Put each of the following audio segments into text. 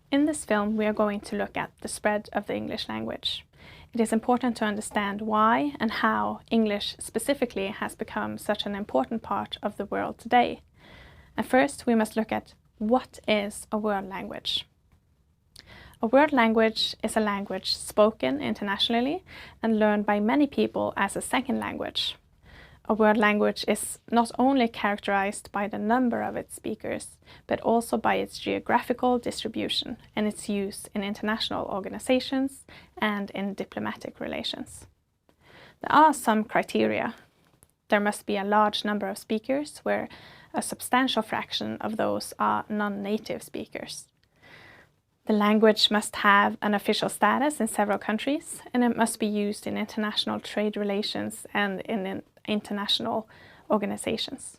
In this film, we are going to look at the spread of the English language. It is important to understand why and how English specifically has become such an important part of the world today. And first, we must look at what is a world language. A world language is a language spoken internationally and learned by many people as a second language. A world language is not only characterized by the number of its speakers, but also by its geographical distribution and its use in international organizations and in diplomatic relations. There are some criteria. There must be a large number of speakers, where a substantial fraction of those are non-native speakers. The language must have an official status in several countries, and it must be used in international trade relations and in international organizations.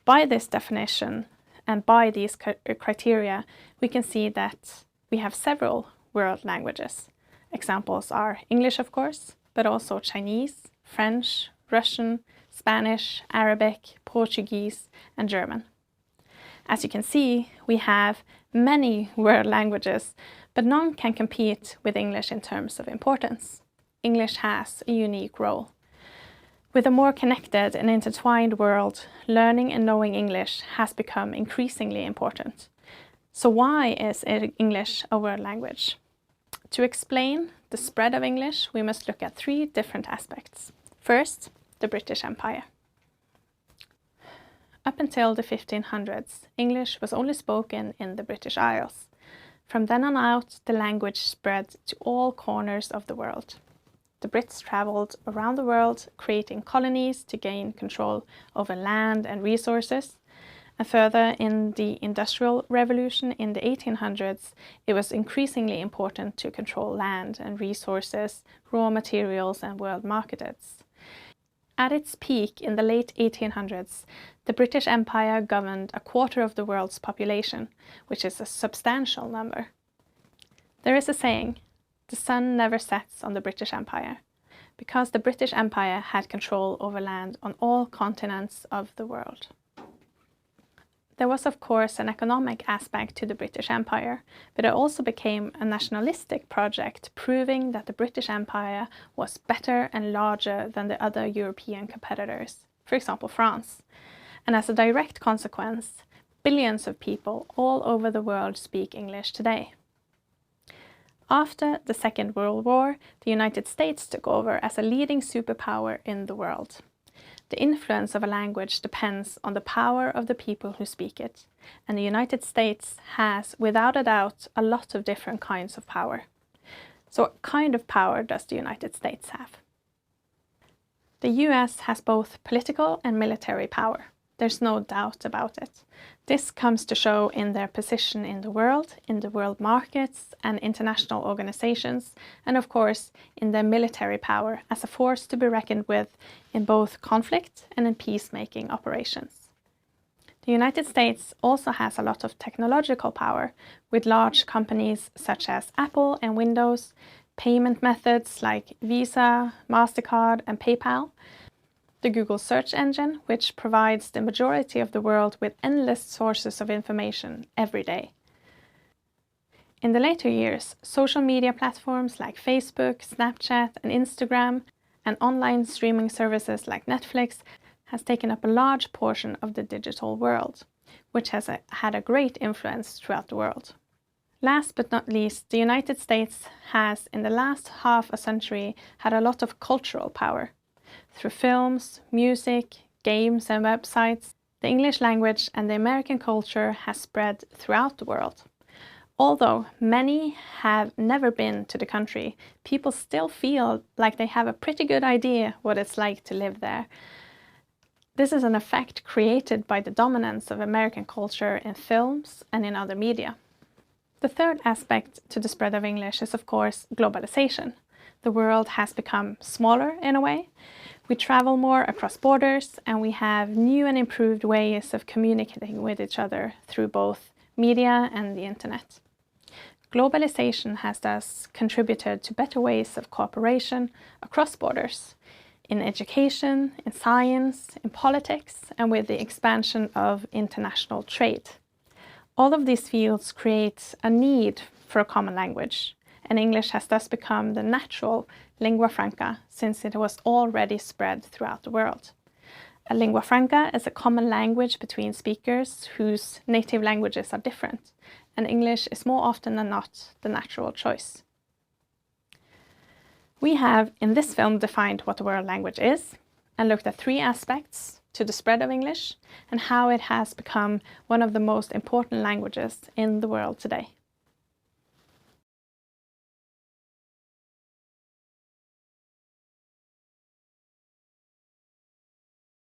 By this definition and by these criteria, we can see that we have several world languages. Examples are English, of course, but also Chinese, French, Russian, Spanish, Arabic, Portuguese, and German. As you can see, we have many world languages, but none can compete with English in terms of importance. English has a unique role. With a more connected and intertwined world, learning and knowing English has become increasingly important. So why is English a world language? To explain the spread of English, we must look at three different aspects. First, the British Empire. Up until the 1500s, English was only spoken in the British Isles. From then on out, the language spread to all corners of the world. The Brits travelled around the world, creating colonies to gain control over land and resources. And further, in the Industrial Revolution in the 1800s, it was increasingly important to control land and resources, raw materials, and world markets. At its peak in the late 1800s, the British Empire governed a quarter of the world's population, which is a substantial number. There is a saying, "The sun never sets on the British Empire," because the British Empire had control over land on all continents of the world. There was, of course, an economic aspect to the British Empire, but it also became a nationalistic project, proving that the British Empire was better and larger than the other European competitors, for example, France. And as a direct consequence, billions of people all over the world speak English today. After the Second World War, the United States took over as a leading superpower in the world. The influence of a language depends on the power of the people who speak it, and the United States has, without a doubt, a lot of different kinds of power. So what kind of power does the United States have? The US has both political and military power. There's no doubt about it. This comes to show in their position in the world markets and international organizations, and of course in their military power as a force to be reckoned with in both conflict and in peacemaking operations. The United States also has a lot of technological power, with large companies such as Apple and Windows, payment methods like Visa, MasterCard, and PayPal, the Google search engine, which provides the majority of the world with endless sources of information every day. In the later years, social media platforms like Facebook, Snapchat, and Instagram, and online streaming services like Netflix has taken up a large portion of the digital world, which has had a great influence throughout the world. Last but not least, the United States has, in the last half a century, had a lot of cultural power. Through films, music, games, and websites, the English language and the American culture has spread throughout the world. Although many have never been to the country, people still feel like they have a pretty good idea what it's like to live there. This is an effect created by the dominance of American culture in films and in other media. The third aspect to the spread of English is, of course, globalization. The world has become smaller in a way. We travel more across borders, and we have new and improved ways of communicating with each other through both media and the internet. Globalization has thus contributed to better ways of cooperation across borders, in education, in science, in politics, and with the expansion of international trade. All of these fields create a need for a common language, and English has thus become the natural lingua franca since it was already spread throughout the world. A lingua franca is a common language between speakers whose native languages are different, and English is more often than not the natural choice. We have in this film defined what a world language is and looked at 3 aspects to the spread of English and how it has become one of the most important languages in the world today.